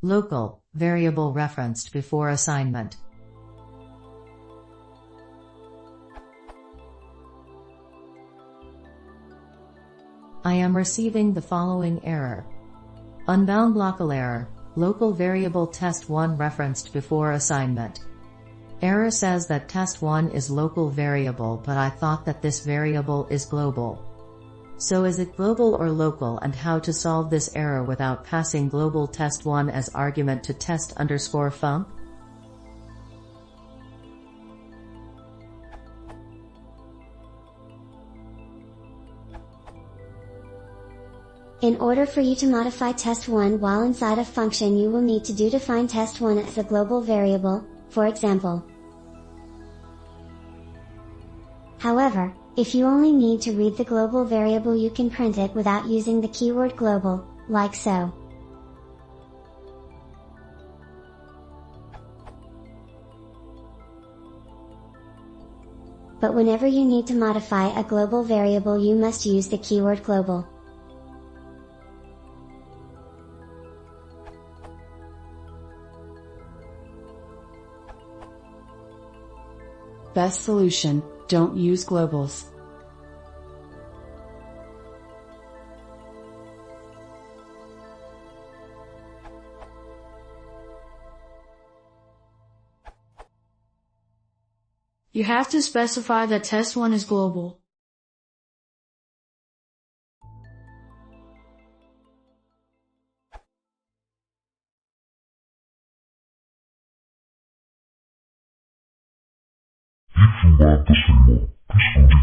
Local, variable referenced before assignment. I am receiving the following error. Unbound local error, local variable test1 referenced before assignment. Error says that test1 is local variable, but I thought that this variable is global. So is it global or local, and how to solve this error without passing global test1 as argument to test_func? In order for you to modify test1 while inside a function, you will need to define test1 as a global variable, for example. However, if you only need to read the global variable, you can print it without using the keyword global, like so. But whenever you need to modify a global variable, you must use the keyword global. Best solution: don't use globals. You have to specify that test1 is global. If you want to see more, please continue.